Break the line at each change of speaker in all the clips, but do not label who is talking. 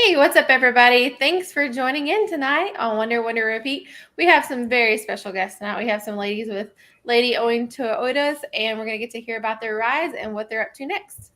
Hey, what's up, everybody? Thanks for joining in tonight on Wonder Repeat. We have some very special guests tonight. We have some ladies with Lady Owing Toyotas, and we're going to get to hear about their rides and what they're up to next.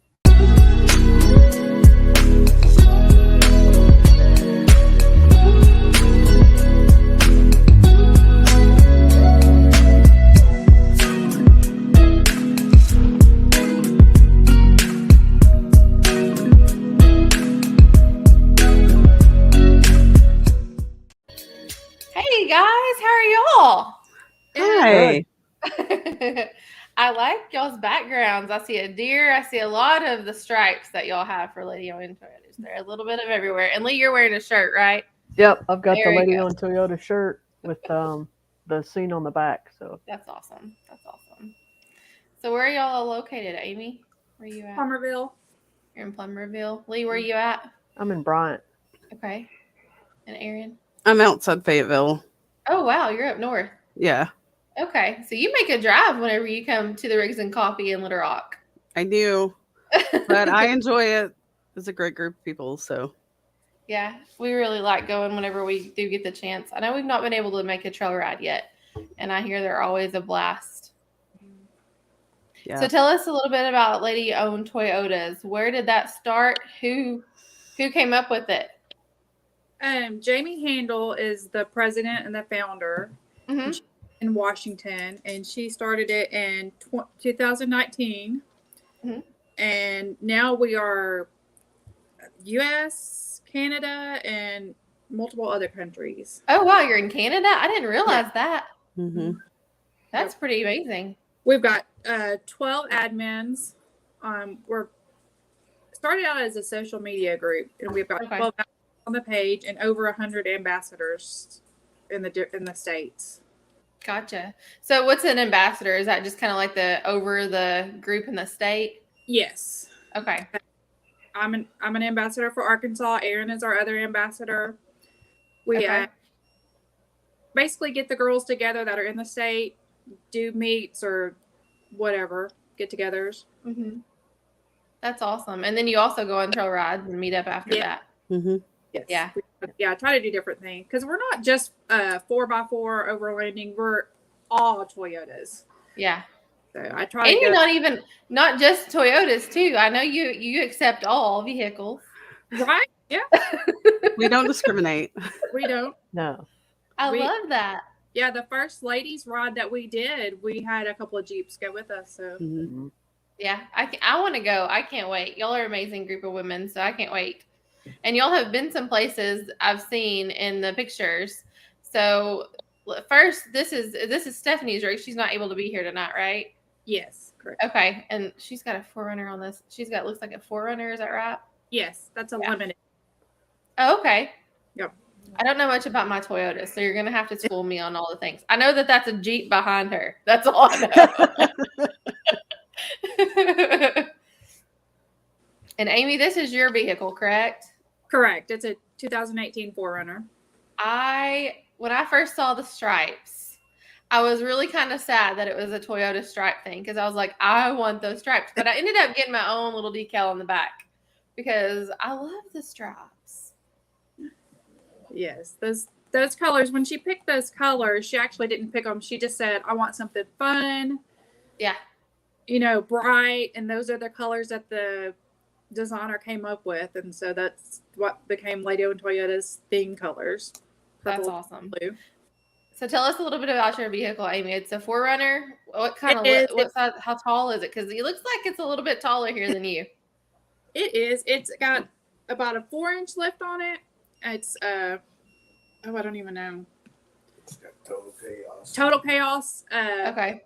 Hey guys, how are y'all?
Hi.
I like y'all's backgrounds. I see a deer. I see a lot of the stripes that y'all have for Lady Owing Toyotas. They're a little bit of everywhere. And Lee, you're wearing a shirt, right?
Yep, I've got
There
the
you
Lady
go.
on Toyota shirt with the scene on the back. So
That's awesome. That's awesome. So where are y'all located, Amy? Where are you at?
Plummerville.
You're in Plummerville. Lee, where are you at?
I'm in Bryant.
Okay. And Erin?
I'm outside Fayetteville.
Oh, wow. You're up north.
Yeah,
Okay. So you make a drive whenever you come to the Rigs and Coffee in Little Rock.
I do, but I enjoy it. It's a great group of people, so.
Yeah, we really like going whenever we do get the chance. I know we've not been able to make a trail ride yet, and I hear they're always a blast.
Yeah.
So tell us a little bit about Lady Owned Toyotas. Where did that start? Who came up with it?
Jamie Handel is the president and the founder
Mm-hmm.
in Washington, and she started it in 2019.
Mhm.
And now we are U.S., Canada, and multiple other countries.
Oh, wow, you're in Canada? I didn't realize that.
Mm-hmm.
That's pretty amazing.
We've got 12 admins. We're started out as a social media group, and we've got 12 on the page and over 100 ambassadors in the states.
Gotcha. So what's an ambassador? Is that just kind of like over the group in the state?
Yes.
Okay.
I'm an ambassador for Arkansas. Erin is our other ambassador. We basically get the girls together that are in the state, do meets or whatever, get-togethers.
Mm-hmm. That's awesome. And then you also go on trail rides and meet up after that.
Mm-hmm.
Yes.
Yeah.
Yeah, try to do different things. Because we're not just 4x4 overlanding. We're all Toyotas.
Yeah.
So I try
and
to
you're not just Toyotas too. I know you accept all vehicles.
Right? Yeah.
We don't discriminate.
We don't.
No.
I love that.
Yeah, the first ladies ride that we did, we had a couple of Jeeps go with us. So
Mm-hmm.
Yeah, I want to go. I can't wait. Y'all are an amazing group of women, so I can't wait. And y'all have been some places I've seen in the pictures. So first, this is Stephanie's rig. She's not able to be here tonight, right?
Yes, correct.
Okay, and she's got a 4Runner on this. Looks like a 4Runner. Is that right?
Yes, that's a limited.
Oh, okay.
Yep.
I don't know much about my Toyota, so you're gonna have to school me on all the things. I know that that's a Jeep behind her. That's all I know. And Amy, this is your vehicle, correct?
Correct. It's a 2018 4Runner.
When I first saw the stripes, I was really kind of sad that it was a Toyota stripe thing because I was like, I want those stripes. But I ended up getting my own little decal on the back because I love the stripes.
Yes, those colors. When she picked those colors, she actually didn't pick them. She just said, I want something fun.
Yeah.
Bright. And those are the colors that the designer came up with. And so that's what became Lady Owing Toyota's theme colors.
That's awesome.
Blue.
So tell us a little bit about your vehicle, Amy. It's a 4Runner. What kind of what size? How tall is it? Because it looks like it's a little bit taller here than you.
It is. It's got about a 4-inch lift on it. It's I don't even know.
It's got total chaos.
Total chaos.
Okay.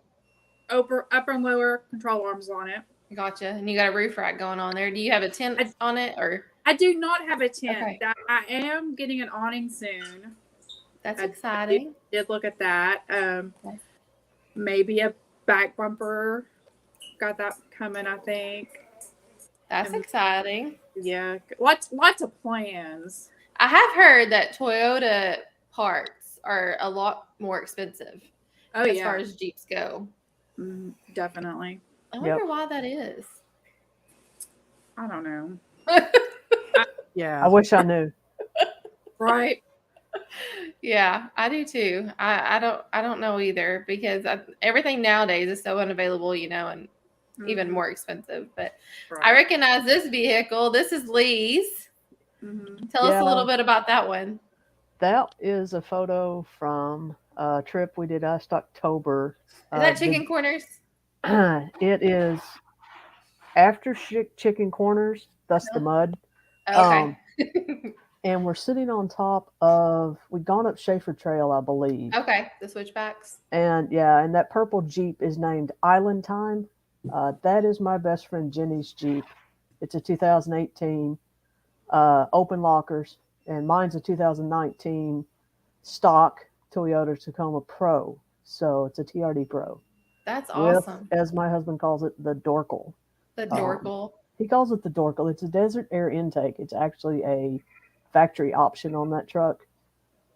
Upper and lower control arms on it.
Gotcha. And you got a roof rack going on there. Do you have a tent on it, or?
I do not have a tent.
Okay.
I am getting an awning soon.
That's exciting.
I did look at that. Maybe a back bumper. Got that coming, I think.
That's exciting.
Yeah, lots of plans.
I have heard that Toyota parts are a lot more expensive as far as Jeeps go.
Definitely.
I wonder why that is.
I don't know.
Yeah.
I wish I knew.
Right.
Yeah, I do too. I don't know either because everything nowadays is so unavailable, and even
Mhm.
more expensive. But I
Right.
recognize this vehicle. This is Lee's.
Mhm.
Tell us a
Yeah.
little bit about that one.
That is a photo from a trip we did last October.
Is that Chicken Corners?
It is after Chicken Corners, thus the mud.
Okay.
And we're sitting on top of, we'd gone up Schaefer Trail, I believe.
Okay. The switchbacks.
And yeah, and that purple Jeep is named Island Time. That is my best friend Jenny's Jeep. It's a 2018, open lockers, and mine's a 2019 stock Toyota Tacoma Pro. So it's a TRD Pro
That's
with,
awesome.
as my husband calls it, the Dorkle.
The Dorkle.
He calls it the Dorkle. It's a desert air intake. It's actually a factory option on that truck,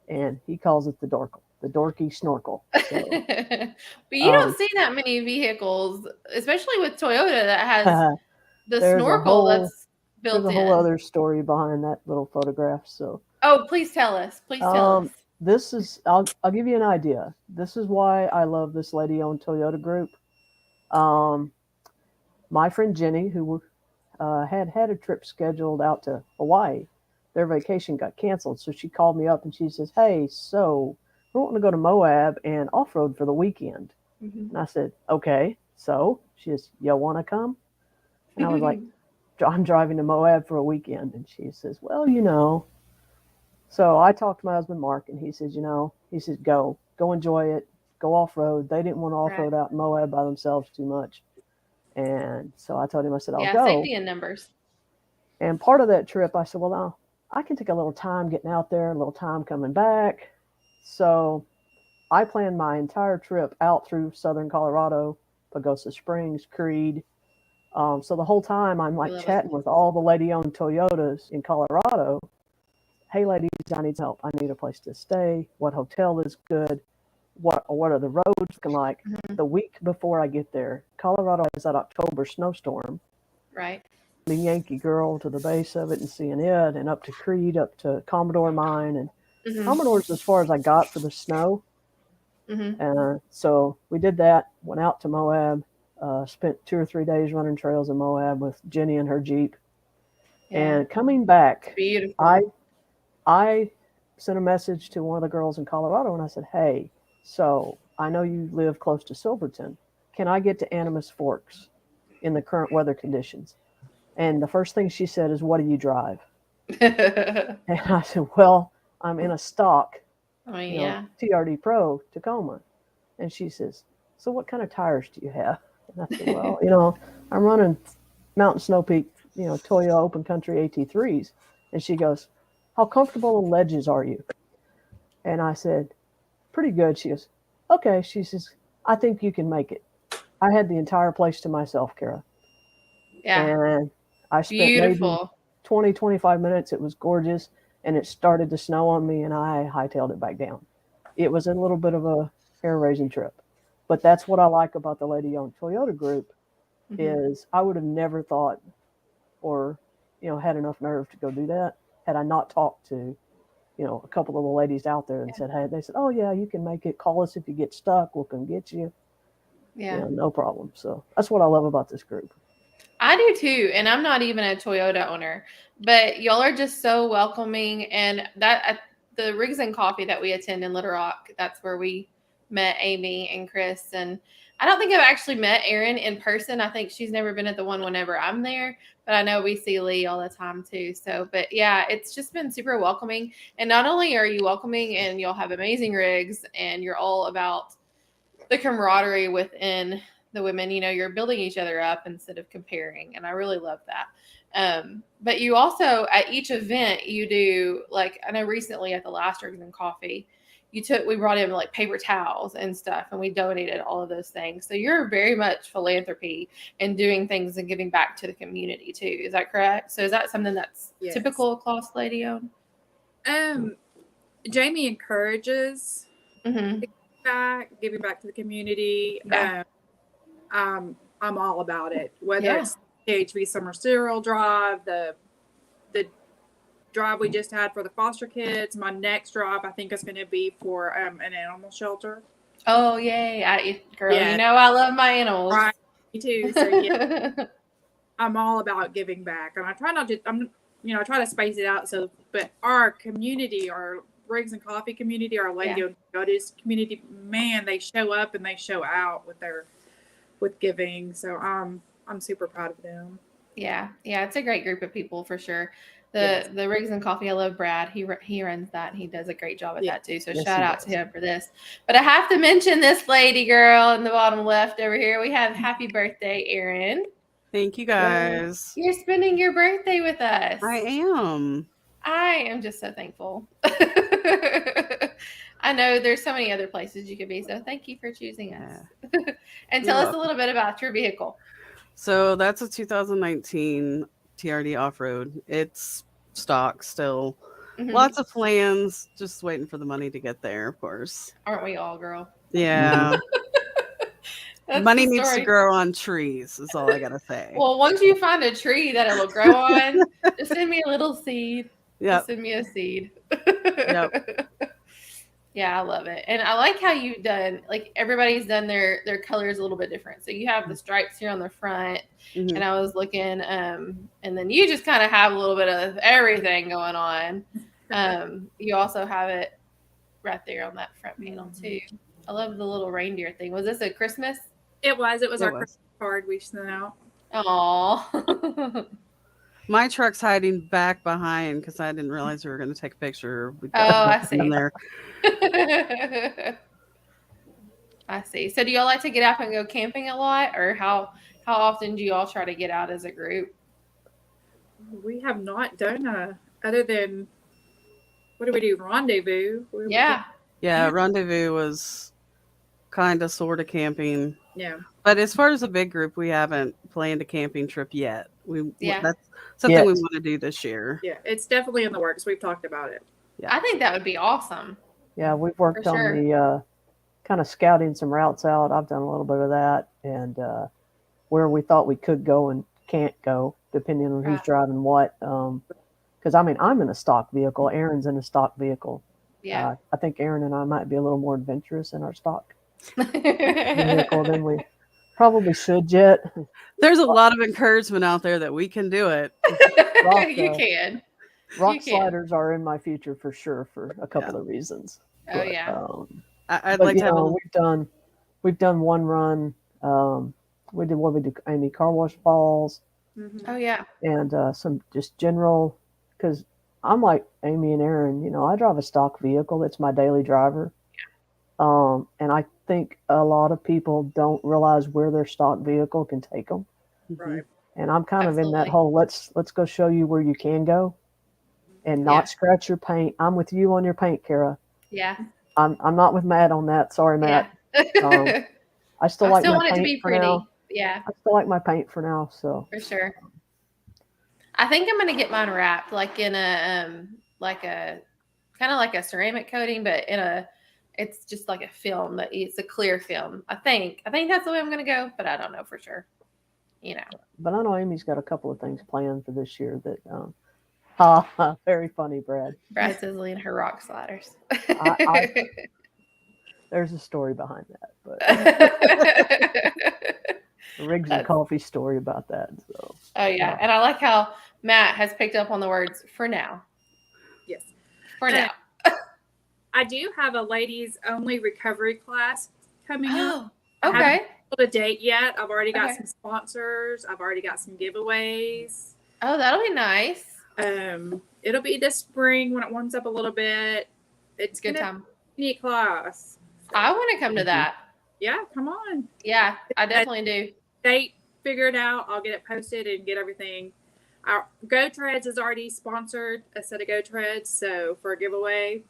and he calls it the Dorkle, the dorky snorkel. So,
But you don't see that many vehicles, especially with Toyota, that has the
there's
snorkel that's
there's
built
a
in.
whole other story behind that little photograph. So,
Oh, please tell us. Please tell us.
this is, I'll give you an idea. This is why I love this lady-owned Toyota group. My friend Jenny, who had a trip scheduled out to Hawaii, their vacation got canceled. So she called me up and she says, "Hey, so we're wanting to go to Moab and off-road for the weekend."
Mhm.
And I said, "Okay." So she says, "You want to come?" And I was like, "I'm driving to Moab for a weekend." And she says, "Well, you know." So I talked to my husband, Mark, and he says, go enjoy it, go off-road. They didn't want to off-road out in Moab by themselves too much. And so I told him, I said, "I'll go."
Safety in numbers.
And part of that trip, I said, "Well, I can take a little time getting out there, a little time coming back." So I planned my entire trip out through southern Colorado, Pagosa Springs, Creed. So the whole time I'm like chatting with all the lady-owned Toyotas in Colorado. "Hey, ladies, I need help. I need a place to stay. What hotel is good? What are the roads looking like?"
Mhm.
The week before I get there, Colorado has that October snowstorm.
Right.
The Yankee Girl to the base of it and seeing it, and up to Creed, up to Commodore Mine, and Commodore's as far as I got for the snow. So we did that. Went out to Moab. Spent 2 or 3 days running trails in Moab with Jenny and her Jeep.
Yeah.
And coming back,
Beautiful.
I sent a message to one of the girls in Colorado, and I said, "Hey, so I know you live close to Silverton. Can I get to Animas Forks in the current weather conditions?" And the first thing she said is, "What do you drive?" And I said, "Well, I'm in a stock, TRD Pro Tacoma." And she says, "So what kind of tires do you have?" And I said, "Well, I'm running Mountain Snow Peak, Toyo Open Country AT3s." And she goes, "How comfortable in ledges are you?" And I said, "Pretty good." She goes, "Okay." She says, "I think you can make it." I had the entire place to myself, Cara.
Yeah.
And I spent maybe 20, 25 minutes. It was gorgeous. And it started to snow on me, and I hightailed it back down. It was a little bit of a hair-raising trip. But that's what I like about the lady-owned Toyota group is I would have never thought or, had enough nerve to go do that had I not talked to, a couple of the ladies out there and said, "Hey," they said, "Oh, yeah, you can make it. Call us if you get stuck. We'll come get you."
Yeah.
No problem. So that's what I love about this group.
I do too. And I'm not even a Toyota owner, but y'all are just so welcoming. And that the Rigs and Coffee that we attend in Little Rock, that's where we met Amy and Chris. And I don't think I've actually met Erin in person. I think she's never been at the one whenever I'm there, but I know we see Lee all the time too. So, but yeah, it's just been super welcoming. And not only are you welcoming and you'll have amazing rigs and you're all about the camaraderie within the women, you're building each other up instead of comparing. And I really love that. But you also, at each event, you do, like, I know recently at the last Rigs and Coffee, we brought in like paper towels and stuff, and we donated all of those things. So you're very much philanthropy and doing things and giving back to the community too. Is that correct? So is that something that's typical of Class Lady owned?
Jamie encourages giving back to the community.
Yeah.
I'm all about it. Whether it's HV Summer Cereal Drive, the drive we just had for the foster kids. My next drive, I think, is going to be for an animal shelter.
Oh, yay. Girl,
Yeah.
you know I love my animals.
Right. Me too. So, yeah, I'm all about giving back. And I try not to, I try to space it out. So, but our community, our Briggs and Coffee community, our Lady on Toyotas community, man, they show up and they show out with giving. So, I'm super proud of them.
Yeah, it's a great group of people for sure. The Rigs and Coffee, I love Brad. He runs that. He does a great job at that too. So
Yes,
shout
he
out
does.
to him for this. But I have to mention this lady girl in the bottom left over here. We have happy birthday, Erin.
Thank you guys.
You're spending your birthday with us.
I am.
I am just so thankful. I know there's so many other places you could be, so thank you for choosing us. And tell us a little bit about your vehicle.
So that's a 2019 TRD off-road. It's stock still.
Mhm.
Lots of plans, just waiting for the money to get there, of course.
Aren't we all, girl?
Yeah.
That's
Money
the
needs to
story.
grow on trees, is all I gotta say.
Well, once you find a tree that it'll grow on, just send me a little seed.
Yep.
Just send me a seed.
Yep.
Yeah, I love it. And I like how you've done, like, everybody's done their colors a little bit different. So you have the stripes here on the front,
Mhm.
and I was looking, and then you just kind of have a little bit of everything going on. You also have it right there on that front panel too. I love the little reindeer thing. Was this a Christmas?
It was
It
our
was.
Christmas card we sent out.
Aw.
My truck's hiding back behind because I didn't realize we were going to take a picture. We
I see.
in there.
I see. So do y'all like to get out and go camping a lot, or how often do you all try to get out as a group?
We have not done other than, what do we do? Rendezvous.
Yeah.
Yeah, Rendezvous was kind of sort of camping.
Yeah.
But as far as a big group, we haven't planned a camping trip yet.
Yeah.
That's something
Yes.
we want to do this year.
Yeah. It's definitely in the works. We've talked about it.
Yeah.
I think that would be awesome.
Yeah, we've worked
For
on
sure.
the kind of scouting some routes out. I've done a little bit of that, and where we thought we could go and can't go, depending on who's
Right.
driving what. Because I'm in a stock vehicle. Erin's in a stock vehicle.
Yeah.
I think Erin and I might be a little more adventurous in our stock vehicle than we probably should yet.
There's a lot of encouragement out there that we can do it.
You can.
Rock
You can.
sliders are in my future for sure for a couple of reasons.
Oh,
But,
yeah.
I'd
but
like to have a
we've done one run. We did Amy car wash balls
Oh, yeah.
and some just general, because I'm like Amy and Erin, I drive a stock vehicle. That's my daily driver. And I think a lot of people don't realize where their stock vehicle can take them.
Right.
And I'm kind of in that
Absolutely.
whole let's go show you where you can go and not scratch your paint. I'm with you on your paint, Cara.
Yeah.
I'm not with Matt on that. Sorry, Matt.
Yeah.
I still
I
like
still
my
want it to
paint
be
for
pretty.
now.
Yeah,
I still like my paint for now. So
for sure. I think I'm gonna get mine wrapped like in a kind of like a ceramic coating, but it's just like a film that it's a clear film. I think that's the way I'm gonna go, but I don't know for sure.
but I know Amy's got a couple of things planned for this year that very funny, Brad.
Brad says lean her rock sliders.
There's a story behind that, but the Riggs and Coffee story about that. So
Oh yeah, and I like how Matt has picked up on the words "for now."
Yes.
For now.
I do have a ladies only recovery class coming up.
Oh, okay.
I haven't put a date yet. I've already got
Okay.
some sponsors. I've already got some giveaways.
Oh, that'll be nice.
It'll be this spring when it warms up a little bit. It's
Good
gonna
time.
be a neat class.
I want to come to that.
Yeah, come on.
Yeah, I definitely do.
Date figured out. I'll get it posted and get everything. Our Go Treads has already sponsored a set of Go Treads, so for a giveaway.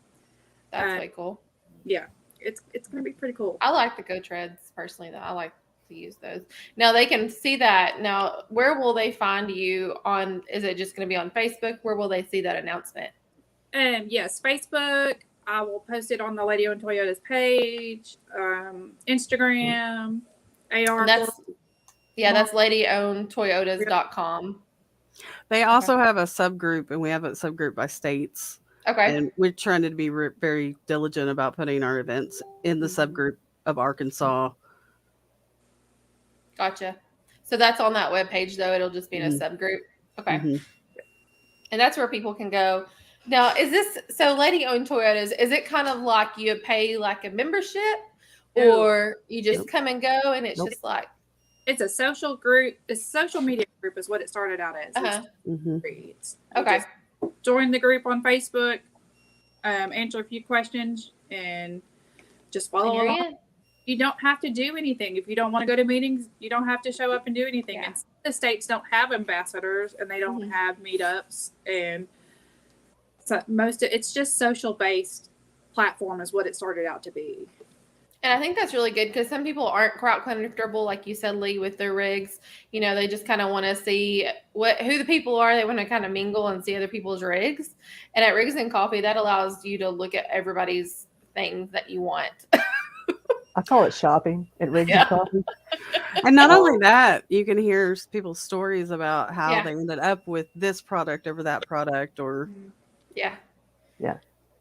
That's way cool.
Yeah, it's gonna be pretty cool.
I like the Go Treads personally, though. I like to use those. Now they can see that. Now, where will they find you on? Is it just going to be on Facebook? Where will they see that announcement?
Yes, Facebook. I will post it on the Lady on Toyota's page, Instagram, AR.
And that's ladyOwnedToyotas.com.
They also have a subgroup, and we have a subgroup by states.
Okay.
And we're trying to be very diligent about putting our events in the subgroup of Arkansas.
Gotcha. So that's on that webpage, though. It'll just be in a subgroup. Okay.
Mm-hmm.
And that's where people can go. Now, is this so Lady Owned Toyotas? Is it kind of like you pay like a membership, or you just come and go and it's just like
it's a social group? It's a social media group is what it started out as. It's
okay.
Just join the group on Facebook, answer a few questions, and just follow along. You don't have to do anything. If you don't want to go to meetings, you don't have to show up and do anything. And the states don't have ambassadors, and they don't have meetups, and so it's just social based platform is what it started out to be.
And I think that's really good because some people aren't quite comfortable, like you said, Lee, with their rigs. You know, they just kind of want to see who the people are. They want to kind of mingle and see other people's rigs. And at Rigs and Coffee, that allows you to look at everybody's things that you want.
I call it shopping at Rigs and Coffee.
And not only that, you can hear people's stories about how they ended up with this product over that product, or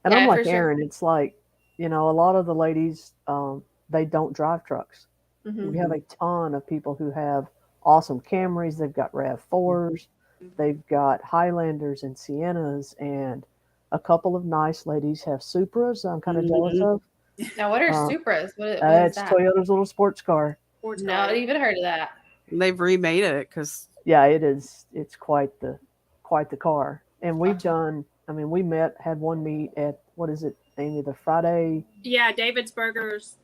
and I'm like Erin. It's like, you know, a lot of the ladies, they don't drive trucks. We have a ton of people who have awesome Camrys. They've got RAV4s. They've got Highlanders and Siennas, and a couple of nice ladies have Supras I'm kind of jealous of.
Now, what are Supras? What is
it's
that?
Toyota's little sports car.
Not even heard of that.
They've remade it because
it is. It's quite the car. And we've done. I mean, we had one meet at what is it, Amy? The Friday.
Yeah, David's Burgers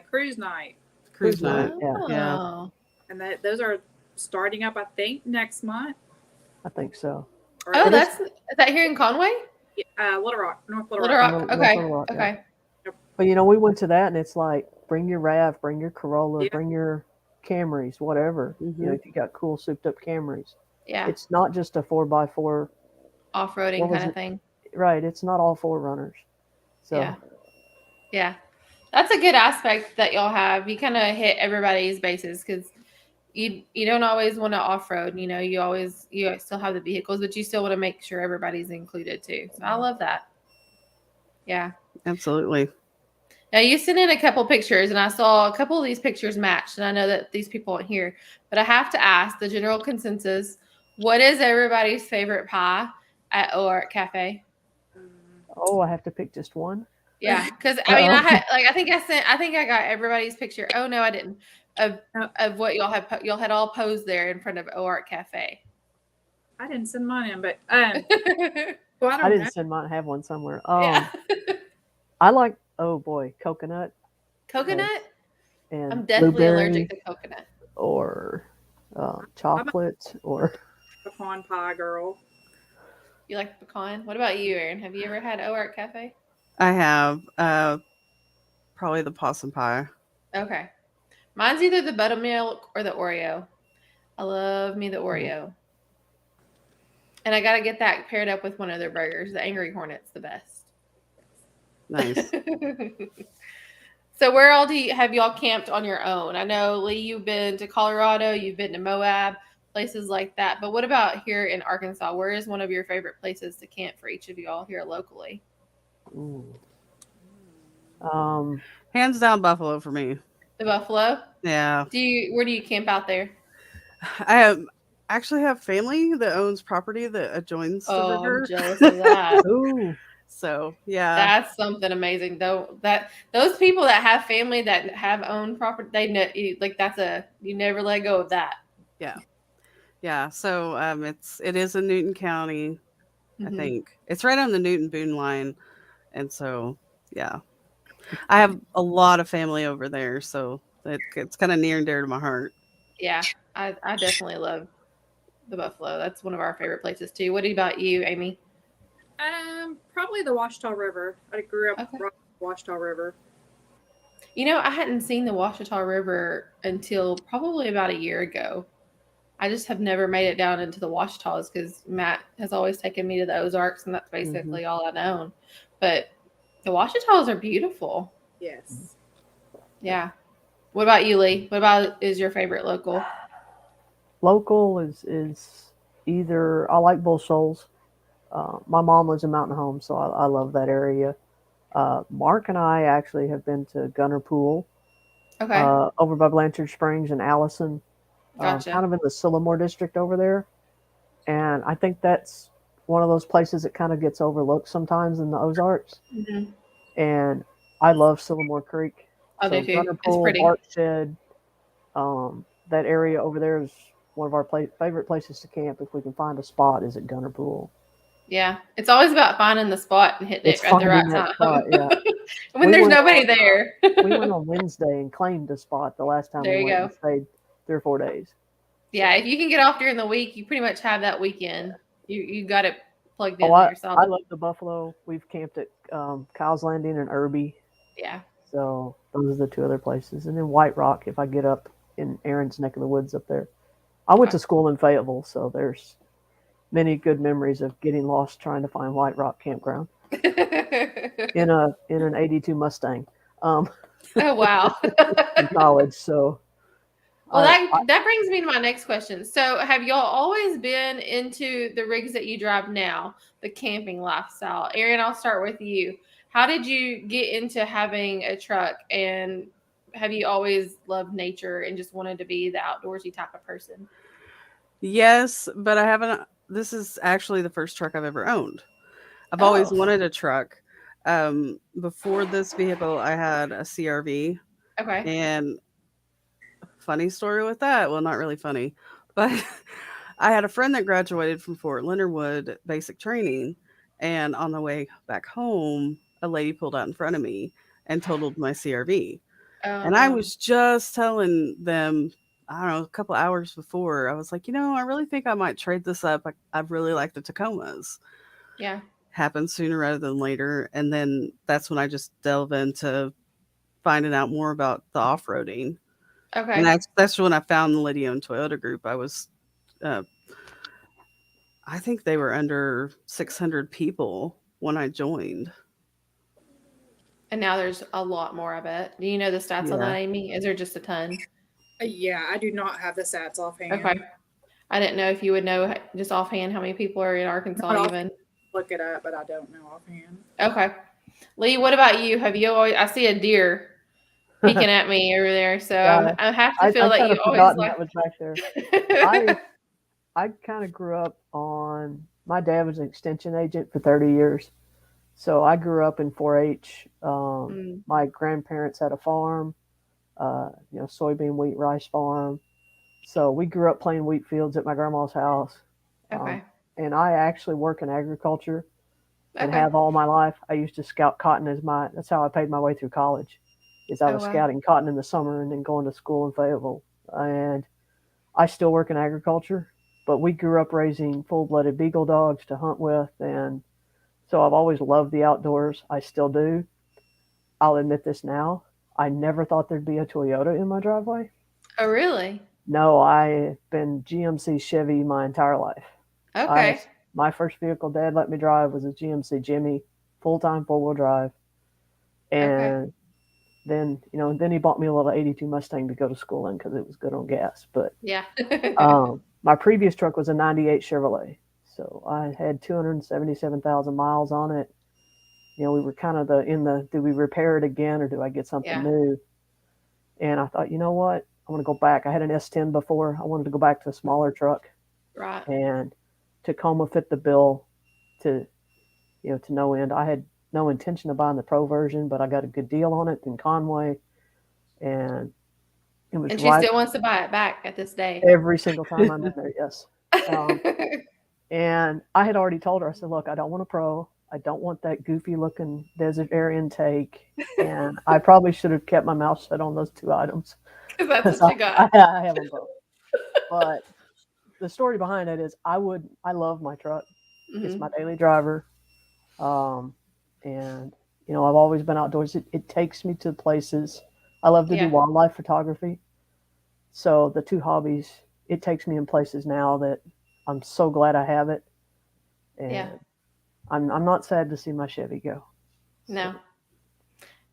cruise night.
Cruise night.
Yeah.
And those are starting up, I think, next month.
I think so.
Is that here in Conway?
Little Rock, North Little
Rock. Okay.
Little Rock,
okay.
But you know, we went to that, and it's like, bring your RAV, bring your Corolla, bring your Camrys, whatever. You know, if you got cool souped up Camrys.
Yeah.
It's not just a 4x4
off-roading kind of thing.
Right. It's not all 4Runners. So
yeah. That's a good aspect that y'all have. You kind of hit everybody's bases because you don't always want to off-road. You know, you still have the vehicles, but you still want to make sure everybody's included too. So I love that. Yeah.
Absolutely.
Now you sent in a couple pictures, and I saw a couple of these pictures matched, and I know that these people aren't here, but I have to ask the general consensus: what is everybody's favorite pie at OART Cafe?
Oh, I have to pick just one.
Yeah, because I mean, I think I got everybody's picture. Oh no, I didn't. Of what y'all had all posed there in front of OART Cafe.
I didn't send mine in, but
I didn't send mine. I have one somewhere. I like coconut.
Coconut?
And
I'm definitely allergic to coconut.
Or chocolate or
pecan pie girl.
You like pecan? What about you, Erin? Have you ever had OART Cafe?
I have probably the possum pie.
Okay. Mine's either the buttermilk or the Oreo. I love me the Oreo. And I got to get that paired up with one of their burgers. The Angry Hornet's the best.
Nice.
So where all have y'all camped on your own? I know, Lee, you've been to Colorado, you've been to Moab, places like that. But what about here in Arkansas? Where is one of your favorite places to camp for each of y'all here locally?
Hands down, Buffalo for me.
The Buffalo?
Yeah.
Where do you camp out there?
I actually have family that owns property that adjoins the river.
I'm jealous of that.
Ooh.
So yeah,
that's something amazing. Though those people that have family that have owned property, you never let go of that.
Yeah. So it is in Newton County. I think it's right on the Newton Boone line, and so yeah, I have a lot of family over there, so it's kind of near and dear to my heart.
Yeah, I definitely love the Buffalo. That's one of our favorite places too. What about you, Amy?
Probably the Ouachita River. I grew up right on the Ouachita River.
You know, I hadn't seen the Ouachita River until probably about a year ago. I just have never made it down into the Ouachitas because Matt has always taken me to the Ozarks, and that's basically all I know. But the Ouachitas are beautiful.
Yes.
Yeah. What about you, Lee? What about is your favorite local?
Local is either I like Bull Shoals. My mom lives in Mountain Home, so I love that area. Mark and I actually have been to Gunner Pool
Okay.
over by Blanchard Springs and Allison,
Gotcha.
kind of in the Sillamore district over there. And I think that's one of those places that kind of gets overlooked sometimes in the Ozarks.
hmm
And I love Sillamore Creek.
I do
So
too.
Gunner
It's
Pool,
pretty.
Bark Shed, that area over there is one of our favorite places to camp if we can find a spot. Is at Gunner Pool.
Yeah. It's always about finding the spot and hitting
It's
it at the right
finding that
time.
spot. Yeah,
When
we
there's
went
nobody
on.
there.
We went on Wednesday and claimed a spot the last time
There
we
you
went
go.
and stayed 3 or 4 days.
Yeah, if you can get off during the week, you pretty much have that weekend. You got it plugged in
Oh,
there.
I
Solid.
love the Buffalo. We've camped at Kyle's Landing and Irby.
Yeah.
So those are the 2 other places. And then White Rock if I get up in Erin's neck of the woods up there. I went to school in Fayetteville, so there's many good memories of getting lost trying to find White Rock campground in an '82 Mustang
Oh wow.
in college. So
Well,
I
that brings me to my next question. So, have y'all always been into the rigs that you drive now, the camping lifestyle? Erin, I'll start with you. How did you get into having a truck, and have you always loved nature and just wanted to be the outdoorsy type of person?
Yes, but I haven't. This is actually the first truck I've ever owned. I've always
Oh,
wanted a truck. Before this vehicle, I had a CRV,
okay.
and funny story with that. Well, not really funny, but I had a friend that graduated from Fort Leonard Wood basic training, and on the way back home, a lady pulled out in front of me and totaled my CRV.
Oh
And I
no.
was just telling them, I don't know, a couple hours before, I was like, I really think I might trade this up. I really like the Tacomas.
Yeah.
Happened sooner rather than later. And then that's when I just delve into finding out more about the off roading. And
Okay.
that's when I found the Lydia and Toyota group. Uh, I think they were under 600 people when I joined.
And now there's a lot more, I bet. Do you know the stats on
yeah.
that, Amy? Is there just a ton?
Yeah, I do not have the stats offhand.
Okay. I didn't know if you would know just offhand how many people are in Arkansas,
Not
even.
Look it up, but I don't know offhand.
Okay. Lee, what about you? Have you always, I see a deer peeking at me over there, so
Yeah,
I have to
I
feel that
kind
you
of
always
forgotten
like.
that was back there. I kind of grew up on. My dad was an extension agent for 30 years, so I grew up in 4-H.
Mm,
My grandparents had a farm, soybean, wheat, rice farm. So we grew up playing wheat fields at my grandma's house.
okay.
And I actually work in agriculture and
Okay.
have all my life. I used to scout cotton that's how I paid my way through college. Is I
Oh
was
wow.
scouting cotton in the summer and then going to school in Fayetteville. And I still work in agriculture, but we grew up raising full-blooded beagle dogs to hunt with, and so I've always loved the outdoors. I still do. I'll admit this now. I never thought there'd be a Toyota in my driveway.
Oh really?
No, I've been GMC Chevy my entire life. I
Okay.
My first vehicle Dad let me drive was a GMC Jimmy, full-time four-wheel drive,
Okay.
and then he bought me a little '82 Mustang to go to school in because it was good on gas. But
Yeah.
my previous truck was a '98 Chevrolet, so I had 277,000 miles on it. We were kind of do we repair it again or do I get something
Yeah.
new? And I thought, you know what? I want to go back. I had an S10 before. I wanted to go back to a smaller truck,
Right.
and Tacoma fit the bill to to no end. I had no intention of buying the Pro version, but I got a good deal on it in Conway, and it was
And she
right
still wants to buy it back at this day.
every single time I'm in there. Yes. Um, and I had already told her, I said, look, I don't want a Pro. I don't want that goofy looking desert air intake. And I probably should have kept my mouth shut on those 2 items
Because that's
because
what you got.
I have them both. But the story behind it is I love my truck. It's
Mhm.
my daily driver. And I've always been outdoors. It takes me to places. I love to do
Yeah.
wildlife photography. So the 2 hobbies, it takes me in places now that I'm so glad I have it. And
Yeah.
I'm not sad to see my Chevy go.
No.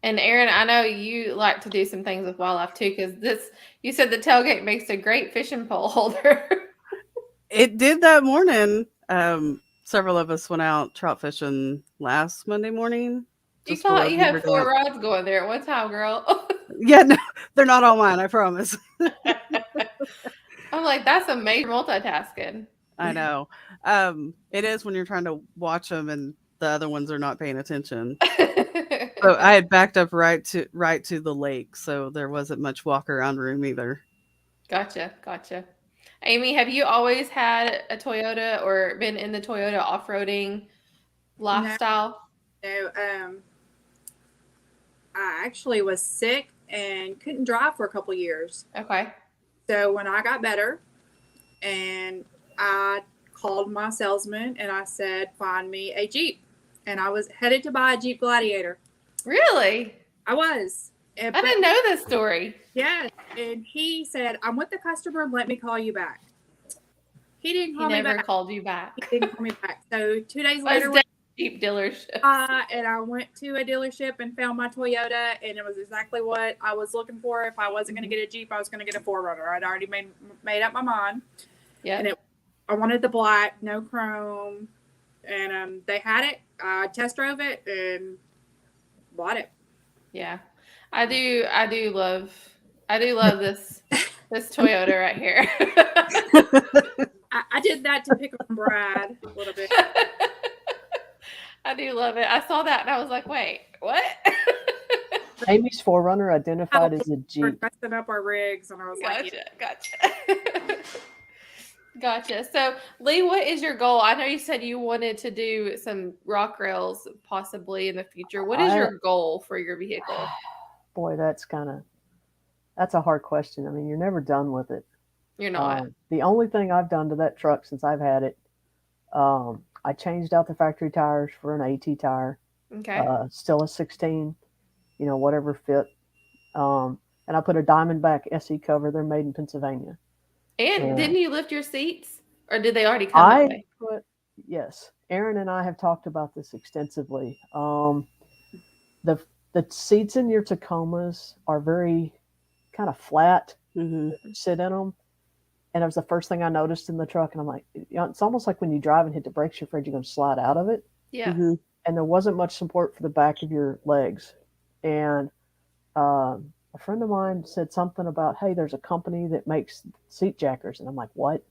And Erin, I know you like to do some things with wildlife too, because you said the tailgate makes a great fishing pole holder.
It did that morning. Several of us went out trout fishing last Monday morning.
You
Just before
thought you
Beaver
had 4
Dam.
rods going there at one time, girl.
Yeah, no, they're not all mine, I promise.
I'm like, that's a major multitasking.
I know. It is when you're trying to watch them and the other ones are not paying attention. So I had backed up right to the lake, so there wasn't much walk around room either.
Gotcha. Amy, have you always had a Toyota or been in the Toyota off-roading lifestyle?
No, I actually was sick and couldn't drive for a couple years.
Okay.
So when I got better, and I called my salesman and I said, find me a Jeep. And I was headed to buy a Jeep Gladiator.
Really?
I was.
I didn't know this story.
Yeah. And he said, I'm with the customer. Let me call you back. He didn't
He
call me
never
back.
called you back.
He didn't call me back. So 2 days
Let's
later,
do Jeep dealership.
and I went to a dealership and found my Toyota, and it was exactly what I was looking for. If I wasn't going to get a Jeep, I was going to get a 4Runner. I'd already made up my mind.
Yeah.
And I wanted the black, no chrome, and they had it. I test drove it and bought it.
Yeah. I do love this Toyota right here.
I did that to pick on Brad a little bit.
I do love it. I saw that and I was like, wait, what?
Amy's 4Runner identified as a
We're
Jeep.
messing up our rigs, and I was like,
Gotcha. Gotcha. So, Lee, what is your goal? I know you said you wanted to do some rock rails possibly in the future. What is your goal for your vehicle?
Boy, that's a hard question. I mean, you're never done with it.
You're not.
The only thing I've done to that truck since I've had it, I changed out the factory tires for an AT tire.
Okay.
Still a 16, whatever fit. And I put a Diamondback SE cover. They're made in Pennsylvania.
And didn't you lift your seats? Or did they already come that way?
Yes. Erin and I have talked about this extensively. The seats in your Tacomas are very kind of flat.
Mm-hmm.
Sit in them. And it was the first thing I noticed in the truck. And I'm like, it's almost like when you drive and hit the brakes, you're afraid you're going to slide out of it.
Yeah.
Mm-hmm.
And there wasn't much support for the back of your legs. And a friend of mine said something about, hey, there's a company that makes seat jackers. And I'm like, what?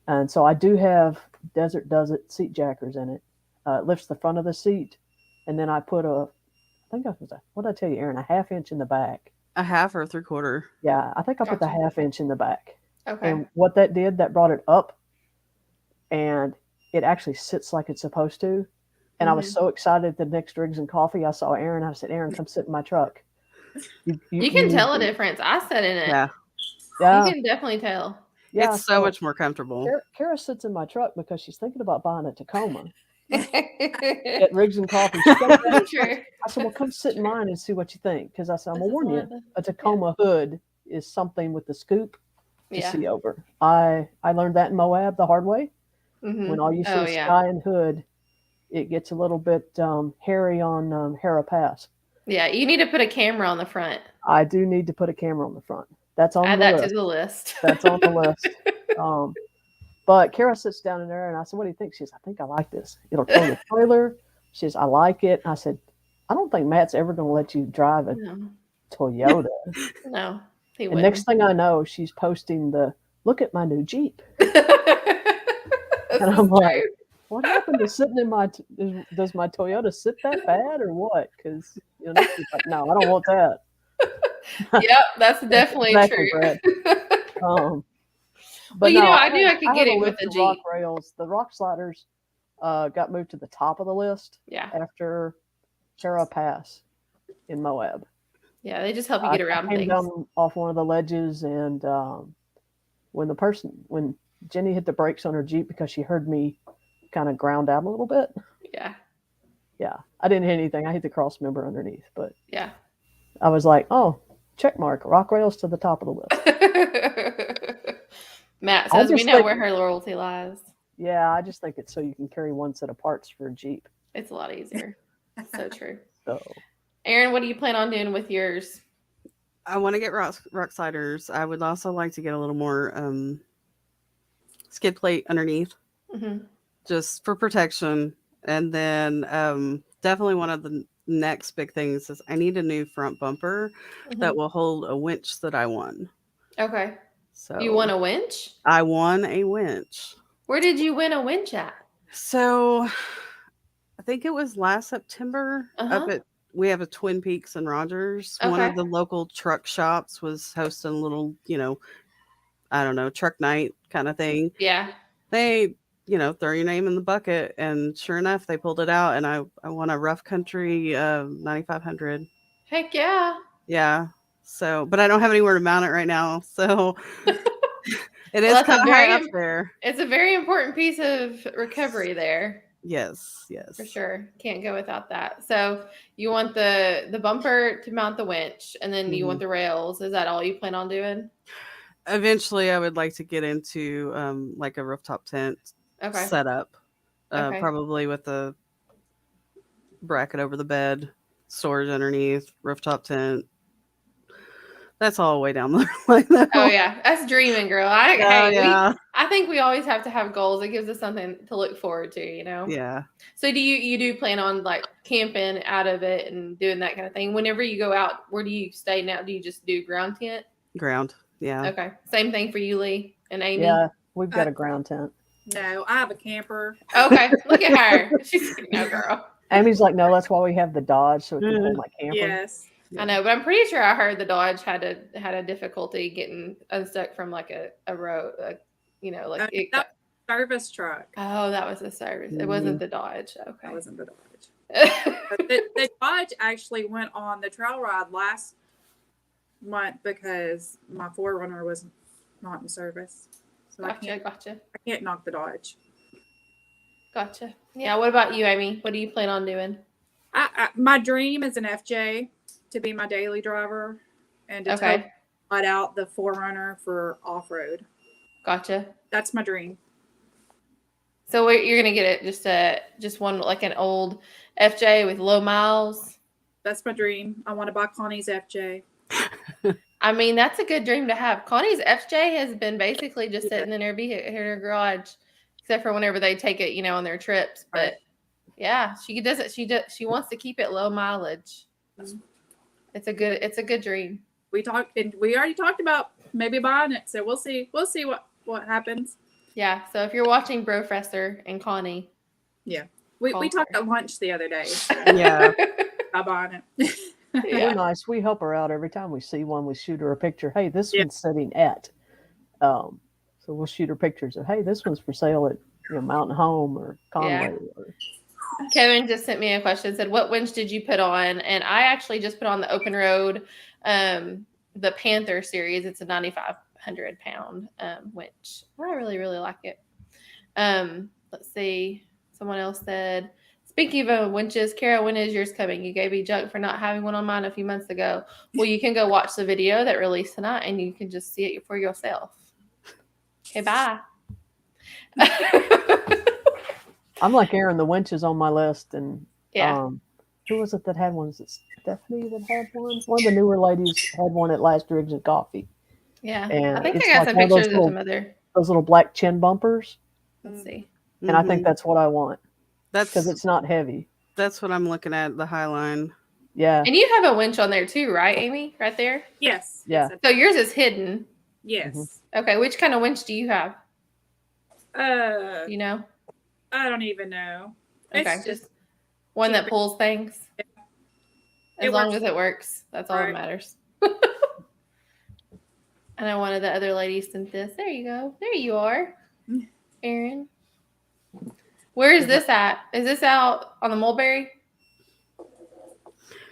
And so I do have Desert Does It seat jackers in it. It lifts the front of the seat. And then I put what did I tell you, Erin? A 1/2 inch in the back.
A 1/2 or 3/4.
Yeah, I think I put the
Gotcha.
1/2 inch in the back.
Okay.
And what that did, that brought it up, and it actually sits like it's supposed to. And I was so excited at the next Rigs and Coffee, I saw Erin. I said, Erin, come sit in my truck.
You can tell a difference. I sat in it.
Yeah.
You can definitely tell.
Yeah,
It's so much more comfortable.
Cara sits in my truck because she's thinking about buying a Tacoma
That's
at Rigs and Coffee. She goes,
true.
I said, well, come sit in mine and see what you think. Because I said, I'm going to warn you, a Tacoma hood is something with the scoop to see over. I learned that in Moab the hard way.
Mm-hmm.
When all you see is sky and hood, it gets a little bit hairy on Hara Pass.
Yeah, you need to put a camera on the front.
I do need to put a camera on the front. That's on
Add
the
that
list.
to the list.
That's on the list. But Cara sits down in there and I said, what do you think? She says, I think I like this. It'll tow the trailer. She says, I like it. I said, I don't think Matt's ever going to let you drive a Toyota.
No, he
And
wouldn't.
next thing I know, she's posting look at my new Jeep. And I'm like, what happened to sitting in does my Toyota sit that bad or what? Because she's like, no, I don't want that.
Yep, that's definitely
Exactly,
true.
Brad.
Well,
no,
I knew I could get
have
it
a
with
list
the
of
Jeep.
rock rails. The rock sliders got moved to the top of the list after Cara Pass in Moab.
Yeah, they just help you get around
I came
things.
down off one of the ledges, and when Jenny hit the brakes on her Jeep because she heard me kind of ground out a little bit. Yeah, I didn't hit anything. I hit the cross member underneath, but I was like, oh, check mark, rock rails to the top of the list.
Matt says we know where her loyalty lies.
Yeah, I just think it's so you can carry one set of parts for a Jeep.
It's a lot easier. So true.
So,
Erin, what do you plan on doing with yours?
I want to get rock sliders. I would also like to get a little more skid plate underneath,
Mhm.
just for protection. And then definitely one of the next big things is I need a new front bumper that
Mhm.
will hold a winch that I won.
Okay.
So
You want a winch?
I won a winch.
Where did you win a winch at?
So I think it was last September up
Uh-huh.
at we have a Twin Peaks in Rogers. One
Okay.
of the local truck shops was hosting a little, I don't know, truck night kind of thing.
Yeah.
They, throw your name in the bucket, and sure enough, they pulled it out, and I won a rough country 9500.
Heck yeah.
Yeah. So, but I don't have anywhere to mount it right now. So it
Well,
is
that's
kind
a
of high up
very
there.
it's a very important piece of recovery there.
Yes. Yes.
For sure. Can't go without that. So you want the bumper to mount the winch, and then you
Mhm.
want the rails. Is that all you plan on doing?
Eventually, I would like to get into like a rooftop tent
Okay.
setup,
Okay.
probably with a bracket over the bed, storage underneath, rooftop tent. That's all way down the line,
Oh
though.
yeah, that's dreaming, girl.
Oh, yeah.
I think we always have to have goals. It gives us something to look forward to, you know.
Yeah.
So you do plan on like camping out of it and doing that kind of thing? Whenever you go out, where do you stay now? Do you just do ground tent?
Ground. Yeah.
Okay. Same thing for you, Lee and Amy.
Yeah, we've got a ground tent.
No, I have a camper.
Okay. Look at her. She's no girl.
Amy's like, no, that's why we have the Dodge, so we can pull my camper.
Yes.
I know, but I'm pretty sure I heard the Dodge had a difficulty getting unstuck from like a road, like it got.
Service truck.
Oh, that was the service. It wasn't the Dodge.
That
Okay.
wasn't the Dodge. But the Dodge actually went on the trail ride last month because my Forerunner was not in service. So
Gotcha.
I can't knock the Dodge.
Gotcha. Yeah. What about you, Amy? What do you plan on doing?
My dream is an FJ to be my daily driver and to
Okay.
let out the Forerunner for off road.
Gotcha.
That's my dream.
So you're gonna get it just one like an old FJ with low miles.
That's my dream. I want to buy Connie's FJ.
I mean, that's a good dream to have. Connie's FJ has been basically just sitting in her vehicle, in her garage, except for whenever they take it, on their trips. But
Right.
yeah, she does it. She wants to keep it low mileage.
Mhm.
It's a good dream.
We already talked about maybe buying it, so we'll see what happens.
Yeah. So if you're watching Brofresser and Connie,
We talked at lunch the other day
Yeah.
about buying it.
We're
yeah.
nice. We help her out every time we see one. We shoot her a picture. Hey, this
Yeah.
one's sitting at. So we'll shoot her pictures of, hey, this one's for sale at Mountain Home or Conway. Or,
Kevin just sent me a question. Said, "What winch did you put on?" And I actually just put on the Open Road, the Panther series. It's a 9,500 pound winch. I really really like it. Let's see. Someone else said, "Speaking of winches, Cara, when is yours coming? You gave me junk for not having one on mine a few months ago." Well, you can go watch the video that released tonight, and you can just see it for yourself. Okay, bye.
I'm like Erin, the winch is on my list. And
Yeah.
who was it that had one? Was it Stephanie that had one? One of the newer ladies had one at Last Drinks and Coffee.
Yeah.
And
I think
it's
I got
like
some
one of those
pictures of some other.
Those little black chin bumpers.
Let's see.
And I think
Mhm.
that's what I want because
that's
it's not heavy.
that's what I'm looking at, the Highline.
Yeah.
And you have a winch on there too, right, Amy? Right there.
Yes.
Yeah.
So yours is hidden.
Yes.
Okay. Which kind of winch do you have?
Mm-hmm.
You know?
I don't even know.
Okay.
It's
Just one that pulls things.
Yeah.
As
It
long
works.
as it works. That's all that
Right.
matters. I know one of the other ladies sent this. There you go. There you are, Erin. Where is this at? Is this out on the Mulberry?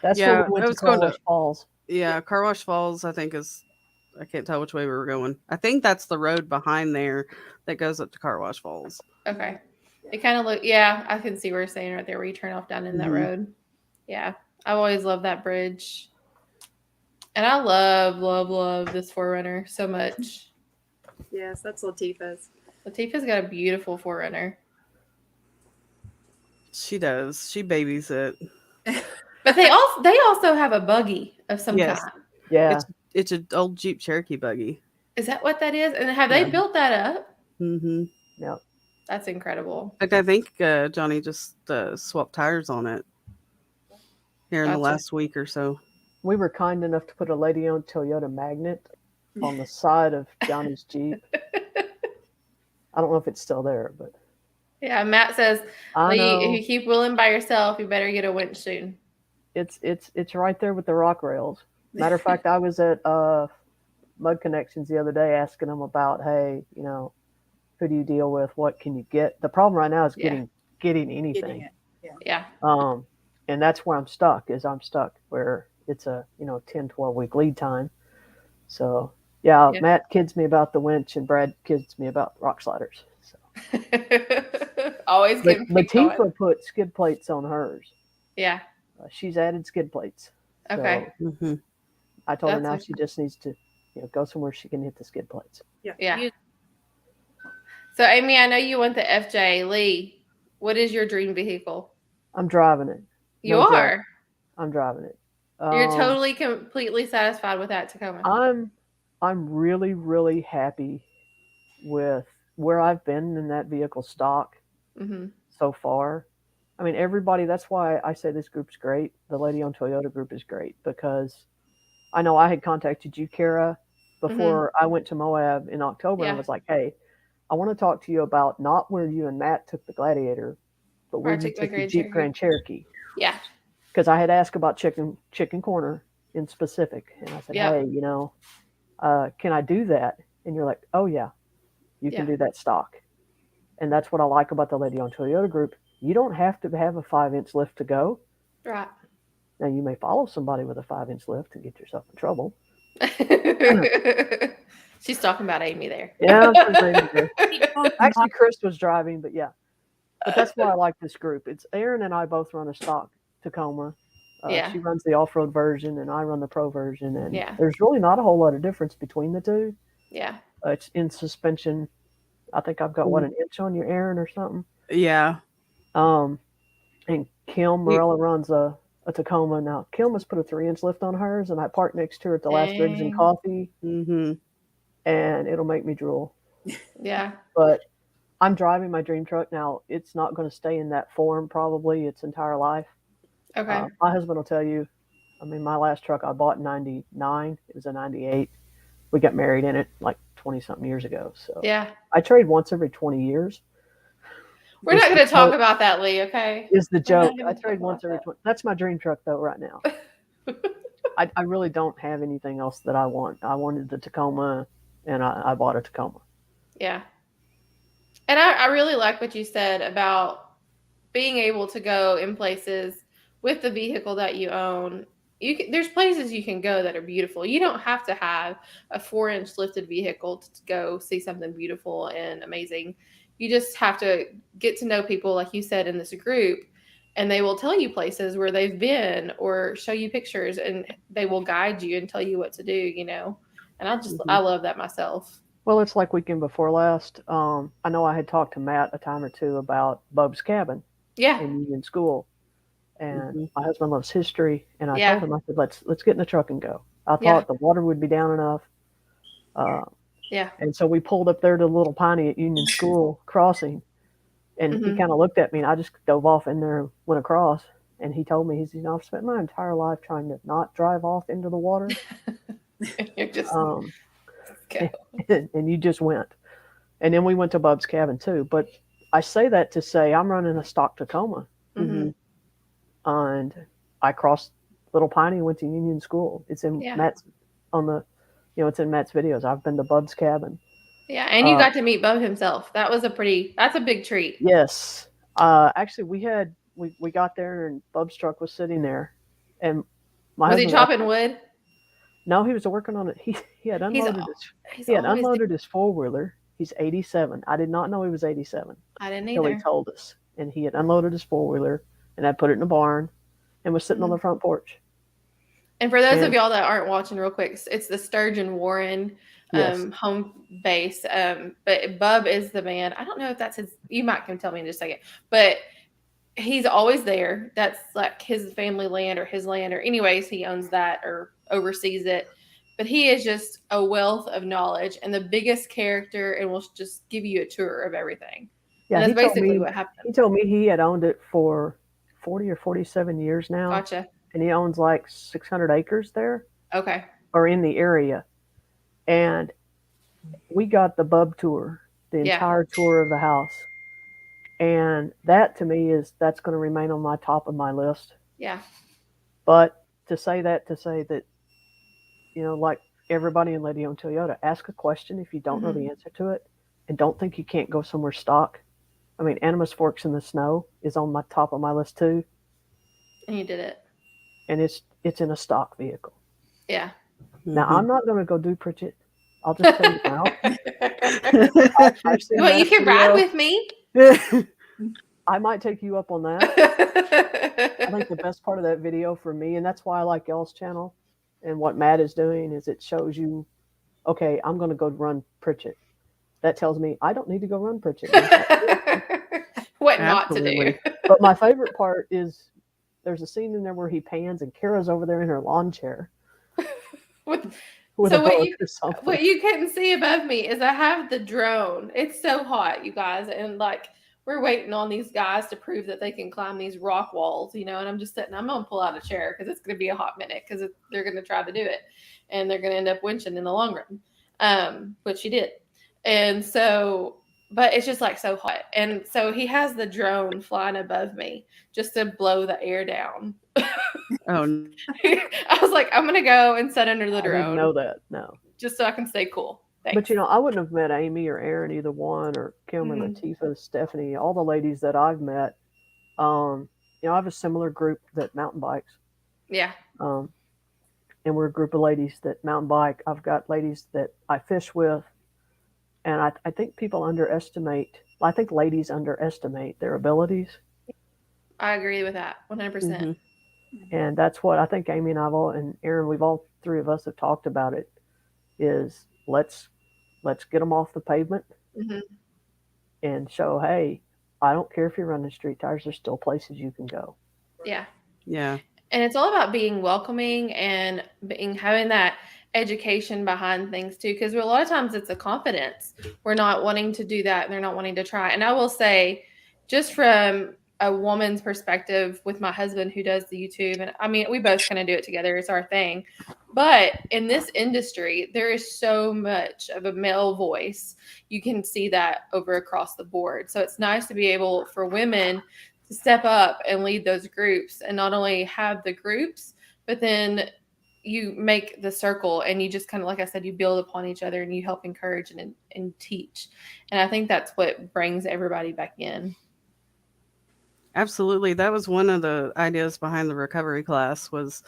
That's
Yeah,
where we went
I
to
was going to-
Carwash Falls.
Yeah, Car Wash Falls, I think I can't tell which way we were going. I think that's the road behind there that goes up to Car Wash Falls.
Okay. It kind of yeah, I can see where you're saying right there where you turn off down in that
Mhm.
road. Yeah. I've always loved that bridge. And I love, love, love this Forerunner so much.
Yes, that's Latifah's.
Latifah's got a beautiful Forerunner.
She does. She babies it.
But they also have a buggy of some
Yes.
kind.
Yeah.
It's an old Jeep Cherokee buggy.
Is that what that is? And have they
Yeah.
built that up?
Mm-hmm.
Yep.
That's incredible.
In fact, I think Johnny just swapped tires on it here in the
Gotcha.
last week or so.
We were kind enough to put a lady-owned Toyota Magnet on the side of Johnny's Jeep. I don't know if it's still there, but
Yeah, Matt says,
I
Lee, if
know
you keep wheeling by yourself, you better get a winch soon.
it's right there with the rock rails. Matter of fact, I was at Mud Connections the other day asking them about, hey, who do you deal with? What can you get? The problem right now is
Yeah.
getting
Getting
anything.
it.
Yeah.
And that's where I'm stuck. I'm stuck where it's a 10, 12 week lead time. So yeah,
Yeah.
Matt kids me about the winch and Brad kids me about rock sliders. So.
Always
But
getting picked on.
Latifah put skid plates on hers.
Yeah.
She's added skid plates.
Okay.
So
Mm-hmm.
I told her
That's
now
okay.
she just needs to go somewhere she can hit the skid plates.
Yeah.
You-
So, Amy, I know you want the FJ. Lee, what is your dream vehicle?
I'm driving it.
You
No joke.
are.
I'm driving it.
You're totally, completely satisfied with that Tacoma.
I'm really, really happy with where I've been in that vehicle stock
Mm-hmm.
so far. I mean, everybody, that's why I say this group's great. The Lady on Toyota group is great because I know I had contacted you, Cara, before I went to Moab in October. And I
Yeah.
was like, hey, I want to talk to you about not where you and Matt took the Gladiator, but where
I
you
took my
took the
Grand
Jeep
Cherokee.
Grand Cherokee.
Yeah.
Because I had asked about chicken corner in specific. And I said,
Yeah.
hey, can I do that? And you're like, oh, yeah, you can
Yeah.
do that stock. And that's what I like about the Lady on Toyota group. You don't have to have a 5-inch lift to go.
Right.
Now, you may follow somebody with a 5-inch lift and get yourself in trouble.
She's talking about Amy there.
Yeah, I'm pretty there.
keep going.
Actually, Chris was driving, but yeah. But that's why I like this group. It's Erin and I both run a stock Tacoma.
Yeah.
She runs the off-road version, and I run the pro version. And
Yeah.
there's really not a whole lot of difference between the two.
Yeah.
It's in suspension. I think I've got, an inch on you, Erin, or something.
Yeah.
And Kim Morella runs a Tacoma. Now, Kim has put a 3-inch lift on hers, and I parked next to her at the last Rigs and
Dang.
Coffee,
Mm-hmm.
and it'll make me drool.
Yeah.
But I'm driving my dream truck now. It's not going to stay in that form probably its entire life.
Okay.
My husband will tell you, I mean, my last truck I bought in 99, it was a 98. We got married in it like 20-something years ago. So
Yeah.
I trade once every 20 years.
We're not going to talk about that, Lee, okay?
Is the
We're not
joke.
gonna
I
talk
trade
about
once every
that.
20. That's my dream truck, though, right now. I really don't have anything else that I want. I wanted the Tacoma, and I bought a Tacoma.
Yeah. And I really like what you said about being able to go in places with the vehicle that you own. There's places you can go that are beautiful. You don't have to have a 4-inch lifted vehicle to go see something beautiful and amazing. You just have to get to know people, like you said, in this group, and they will tell you places where they've been or show you pictures, and they will guide you and tell you what to do, And I love that myself.
Well, it's like weekend before last. I know I had talked to Matt a time or two about Bub's Cabin
Yeah.
in Union School, and
Mm-hmm.
my husband loves history. And I
Yeah.
told him, I said, let's get in the truck and go. I
Yeah.
thought the water would be down enough.
Yeah.
And so we pulled up there to Little Piney at Union School crossing, and he
Mhm.
kind of looked at me, and I just dove off in there and went across. And he told me, I've spent my entire life trying to not drive off into the water.
You're just
Um,
go.
and you just went. And then we went to Bub's Cabin too. But I say that to say I'm running a stock Tacoma,
Mhm.
and I crossed Little Piney and went to Union School. It's in
Yeah.
Matt's it's in Matt's videos. I've been to Bub's Cabin.
Yeah, and you got to meet Bub himself. That's a big treat.
Yes. Actually, we got there and Bub's truck was sitting there, and my
Was he
husband.
chopping wood?
No, he was working on it. He had unloaded
He's
he had
always-
unloaded his 4-wheeler. He's 87. I did not know he was 87
I didn't
until he
either.
told us. And he had unloaded his 4-wheeler and had put it in a barn and was sitting on the front porch.
And for those of
And-
y'all that aren't watching real quick, it's the Sturgeon Warren
Yes.
home base. But Bub is the man. I don't know if that's his. You might can tell me in just a second. But he's always there. That's like his family land or his land. Or anyways, he owns that or oversees it. but he is just a wealth of knowledge and the biggest character, and will just give you a tour of everything.
Yeah,
And
he
that's
told
basically
me
what
he
happened.
told me he had owned it for 40 or 47 years now,
Gotcha.
and he owns like 600 acres there
Okay.
or in the area. And we got the bub tour, the
Yeah.
entire tour of the house. And that to me is that's going to remain on my top of my list.
Yeah.
But to say that, like everybody in Lady on Toyota, ask a question if you don't know the answer to it, and don't think you can't go somewhere stock. I mean, Animus Forks in the Snow is on my top of my list too,
And you did it.
and it's in a stock vehicle.
Yeah.
Now,
Mhm.
I'm not going to go do Pritchett. I'll just tell you now. I've seen
Well,
that
you can
video.
ride with me.
I might take you up on that. I think the best part of that video for me, and that's why I like y'all's channel and what Matt is doing, is it shows you, okay, I'm going to go run Pritchett. That tells me I don't need to go run Pritchett.
What not to do.
Absolutely.
But my favorite part is there's a scene in there where he pans and Kara's over there in her lawn chair
With
with
So
a
what
book
you
or something.
what you couldn't see above me is I have the drone. It's so hot, you guys, and like we're waiting on these guys to prove that they can climb these rock walls, and I'm just sitting. I'm gonna pull out a chair because it's gonna be a hot minute because they're gonna try to do it, and they're gonna end up winching in the long run, which he did, and so. But it's just like so hot, and so he has the drone flying above me just to blow the air down.
Oh,
I was like, I'm gonna go and sit under the
I didn't
drone
know that. No.
just so I can stay cool.
But
Thanks.
I wouldn't have met Amy or Erin, either one, or Kim or Latifah, Stephanie, all the ladies that I've met. I have a similar group that mountain bikes.
Yeah.
And we're a group of ladies that mountain bike. I've got ladies that I fish with, and I think people underestimate. I think ladies underestimate their abilities,
I agree with that 100%.
Mhm.
and that's what I think Amy and and Erin, we've all three of us have talked about it. Is let's get them off the pavement
Mhm.
and show, hey, I don't care if you're running street tires. There's still places you can go.
Yeah.
Yeah.
And it's all about being welcoming and having that education behind things too. Because a lot of times it's a confidence. We're not wanting to do that. They're not wanting to try. And I will say, just from a woman's perspective with my husband who does the YouTube, and I mean, we both kind of do it together. It's our thing. But in this industry, there is so much of a male voice. You can see that over across the board. So it's nice to be able for women to step up and lead those groups, and not only have the groups, but then you make the circle and you just kind of, like I said, you build upon each other and you help encourage and teach. And I think that's what brings everybody back in.
Absolutely. That was one of the ideas behind the recovery class was,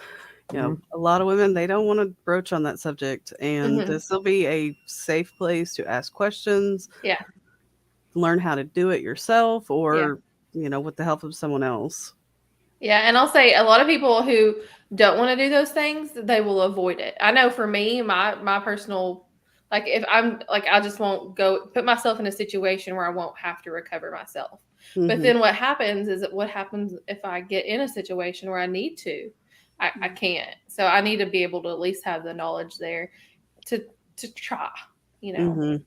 Mhm.
a lot of women, they don't want to broach on that subject. And
Mhm.
this will be a safe place to ask questions,
Yeah.
learn how to do it yourself or, with the help of someone else.
Yeah. And I'll say a lot of people who don't want to do those things, they will avoid it. I know for me, my personal, like if I'm like, I just won't go put myself in a situation where I won't have to recover myself. But
Mhm.
then what happens is what happens if I get in a situation where I need to, I can't. So I need to be able to at least have the knowledge there to try,
Mhm.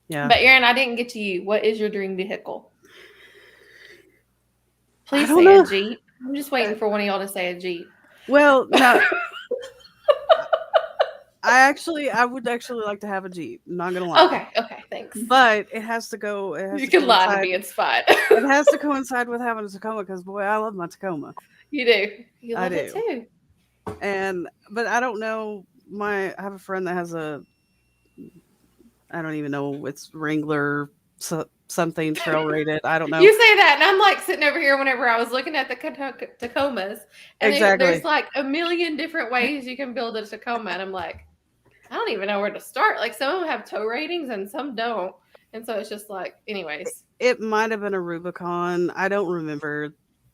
Yeah.
But Erin, I didn't get to you. What is your dream vehicle?
I
Please
don't
say a
know.
Jeep. I'm just waiting for one of y'all to say a Jeep.
Well, no. I would actually like to have a Jeep. I'm not gonna lie.
Okay, thanks.
But it has to go. It has
You
to
can lie to
coincide.
me. It's fine.
It has to coincide with having a Tacoma because boy, I love my Tacoma.
You do. You
I
love it
do.
too.
But I don't know. I have a friend that has I don't even know. It's Wrangler something trail rated. I don't know
You say that, and I'm like sitting over here whenever I was looking at the Tacomas, and
exactly.
there's like a million different ways you can build a Tacoma, and I'm like, I don't even know where to start. Like some of them have tow ratings and some don't. And so it's just like, anyways,
It might have been a Rubicon. I don't remember.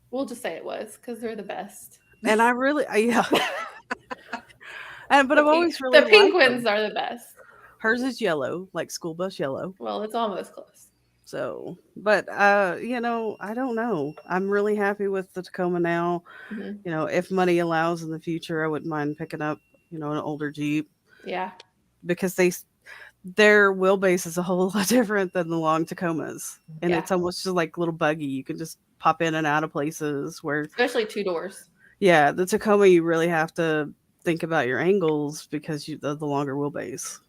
we'll just say it was because they're the best.
And I really, yeah. But I've always really
The pink
liked
ones
them.
are the best.
Hers is yellow, like school bus yellow.
Well, it's almost close.
So, but I don't know. I'm really happy with the Tacoma now.
Mhm.
If money allows in the future, I wouldn't mind picking up, an older Jeep.
Yeah.
because their wheelbase is a whole lot different than the long Tacomas, and
Yeah.
it's almost just like a little buggy. You can just pop in and out of places where,
Especially 2 doors.
yeah, the Tacoma you really have to think about your angles because the longer wheelbase.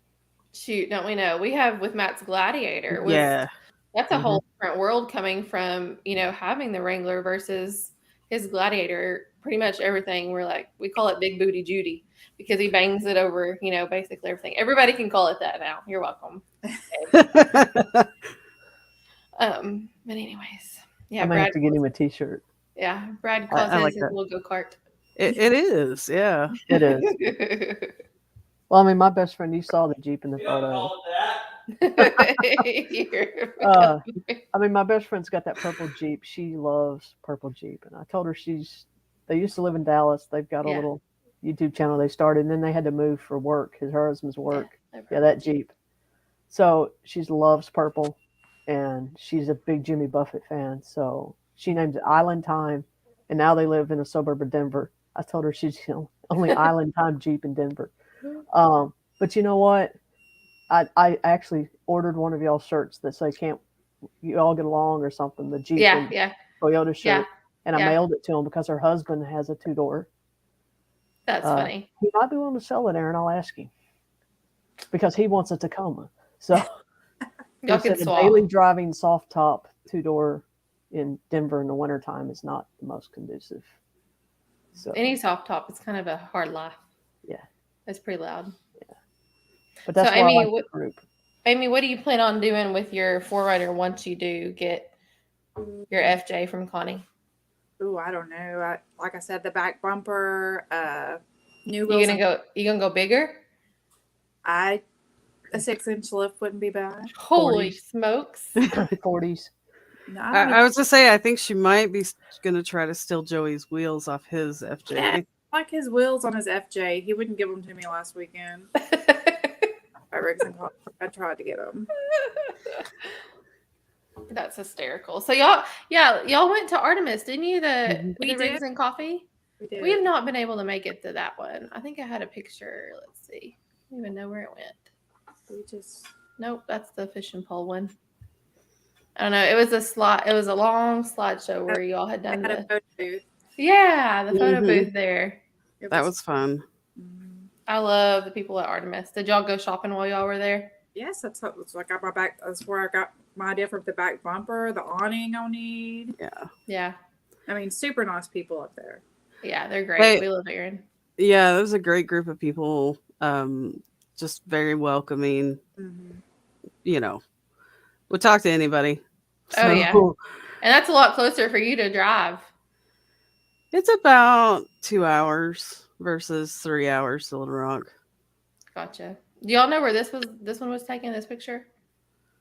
Shoot, don't we know? We have with Matt's Gladiator
Yeah.
that's a
Mhm.
whole different world coming from, having the Wrangler versus his Gladiator. Pretty much everything we call it Big Booty Judy because he bangs it over, basically everything. Everybody can call it that now. You're welcome. But anyways, yeah,
I may
Brad.
have to get him a T-shirt.
Yeah, Brad calls
I like
his
that.
little go kart.
It is, yeah.
It is. Well, I mean, my best friend, you saw the Jeep in the photo. I mean, my best friend's got that purple Jeep. She loves purple Jeep, and I told her they used to live in Dallas. They've got a
Yeah.
little YouTube channel they started, and then they had to move for work. Her husband's work.
Yeah,
Yeah, that Jeep. So she loves purple, and she's a big Jimmy Buffett fan. So she named it Island Time, and now they live in a suburb of Denver. I told her she's the only Island Time Jeep in Denver. But you know what? I actually ordered one of y'all's shirts that say "Can't you all get along" or something. The Jeep and Toyota shirt, and I mailed it to him because her husband has a 2-door.
That's funny.
He might be willing to sell it, Erin. I'll ask him because he wants a Tacoma. So
Y'all can
a
swap.
daily driving soft top 2-door in Denver in the wintertime is not the most conducive. So
Any soft top, it's kind of a hard life.
Yeah,
it's pretty loud.
Yeah, but that's
so,
why
Amy,
I like the group.
Amy, what do you plan on doing with your 4Runner once you do get your FJ from Connie?
Ooh, I don't know. Like I said, the back bumper, new
You
wheels.
gonna go bigger?
A 6-inch lift wouldn't be bad.
Holy
40s.
smokes!
40s.
No,
I was just say I think she might be going to try to steal Joey's wheels off his FJ.
Yeah, like his wheels on his FJ. He wouldn't give them to me last weekend. I tried to get them.
That's hysterical. So y'all went to Artemis, didn't you?
Mhm.
The Rigs and Coffee.
We did.
We have not been able to make it to that one. I think I had a picture. Let's see. I don't even know where it went. Nope, that's the fishing pole one. I don't know. It was a long slideshow where y'all had done
a photo booth.
Yeah, the photo booth there.
That was fun.
I love the people at Artemis. Did y'all go shopping while y'all were there?
Yes, that's where I got my idea for the back bumper, the awning I'll need.
Yeah.
I mean, super nice people up there.
Yeah, they're great. We love Erin.
Yeah, it was a great group of people. Just very welcoming.
Mm-hmm.
Would talk to anybody.
Oh, yeah. And that's a lot closer for you to drive.
It's about 2 hours versus 3 hours to Little Rock.
Gotcha. Do y'all know where this one was taken, this picture?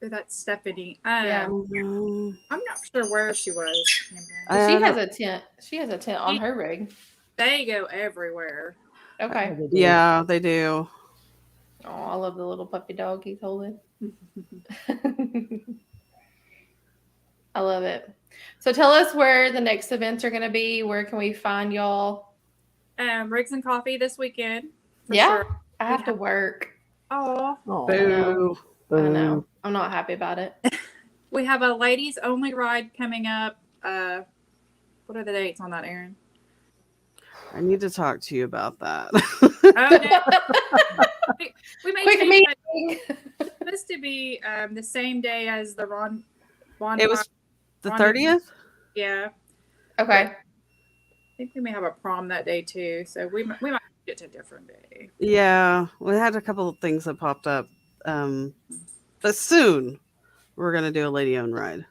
That's Stephanie.
Yeah.
I'm not sure where she was.
She has a tent. She has a tent on her rig.
They go everywhere.
Okay.
Yeah, they do.
Oh, I love the little puppy dog he's holding. I love it. So tell us where the next events are going to be. Where can we find y'all?
Rigs and Coffee this weekend.
Sure. I have to work.
Oh,
boo.
I know. I'm not happy about it.
We have a ladies only ride coming up. What are the dates on that, Erin?
I need to talk to you about that.
Oh, no. we may
Quick
change that.
meeting.
It's supposed to be the same day as the Ron.
It was the 30th?
Yeah.
Okay.
I think we may have a prom that day too, so we might get to a different day.
Yeah, we had a couple of things that popped up. But soon we're going to do a lady-owned ride.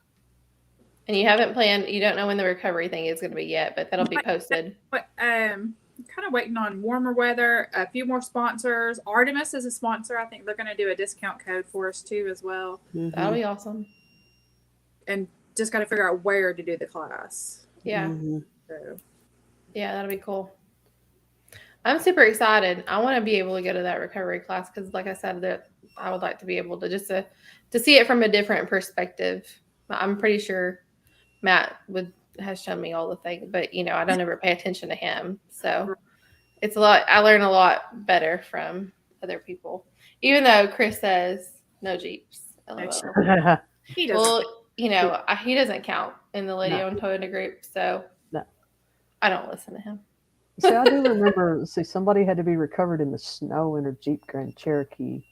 And you haven't planned, you don't know when the recovery thing is going to be yet, but that'll be posted.
But kind of waiting on warmer weather, a few more sponsors. Artemis is a sponsor. I think they're going to do a discount code for us too as well.
Mm-hmm.
That'll be awesome.
And just got to figure out where to do the class.
Yeah.
Mm-hmm.
So.
Yeah, that'll be cool. I'm super excited. I want to be able to go to that recovery class because, like I said, that I would like to be able to just to see it from a different perspective. I'm pretty sure Matt has shown me all the things, but I don't ever pay attention to him. So it's a lot. I learn a lot better from other people. Even though Chris says no Jeeps. LOL.
He does.
Well, he doesn't count in the Lady Owned Toyota group, so
No.
I don't listen to him.
See, I do remember. See, somebody had to be recovered in the snow in a Jeep Grand Cherokee.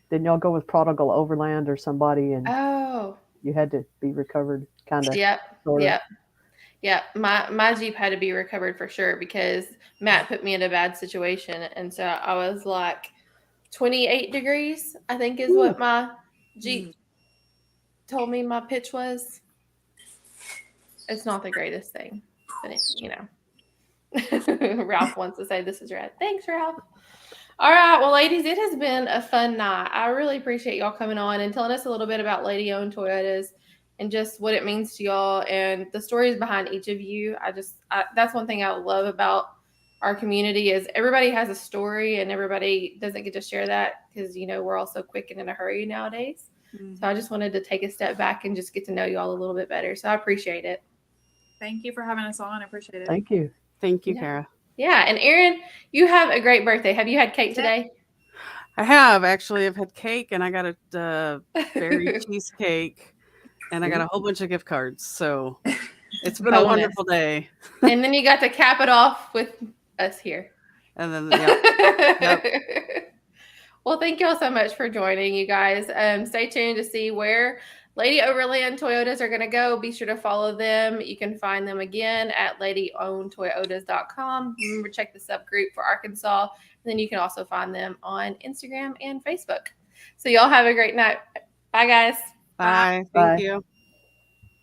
Didn't y'all go with Prodigal Overland or somebody, and
Oh,
you had to be recovered, kind of?
yep,
Sorta.
yep. Yeah, my Jeep had to be recovered for sure because Matt put me in a bad situation. And so I was like 28 degrees, I think is what my Jeep told me my pitch was. It's not the greatest thing, but Ralph wants to say this is rad. Thanks, Ralph. All right, well, ladies, it has been a fun night. I really appreciate y'all coming on and telling us a little bit about lady-owned Toyotas and just what it means to y'all and the stories behind each of you. That's one thing I love about our community is everybody has a story and everybody doesn't get to share that because, we're all so quick and in a hurry nowadays. Mm-hmm. So I just wanted to take a step back and just get to know y'all a little bit better. So I appreciate it.
Thank you for having us on. I appreciate it.
Thank you.
Thank you, Cara.
Yeah. And Erin, you have a great birthday. Have you had cake today?
I have actually. I've had cake and I got a berry cheesecake and I got a whole bunch of gift cards. So it's been a wonderful day.
And then you got to cap it off with us here.
And then, yep.
Well, thank you all so much for joining, you guys. Stay tuned to see where Lady Overland Toyotas are going to go. Be sure to follow them. You can find them again at ladyownedtoyotas.com. Remember, check the subgroup for Arkansas. And then you can also find them on Instagram and Facebook. So y'all have a great night. Bye, guys.
Bye. Thank you.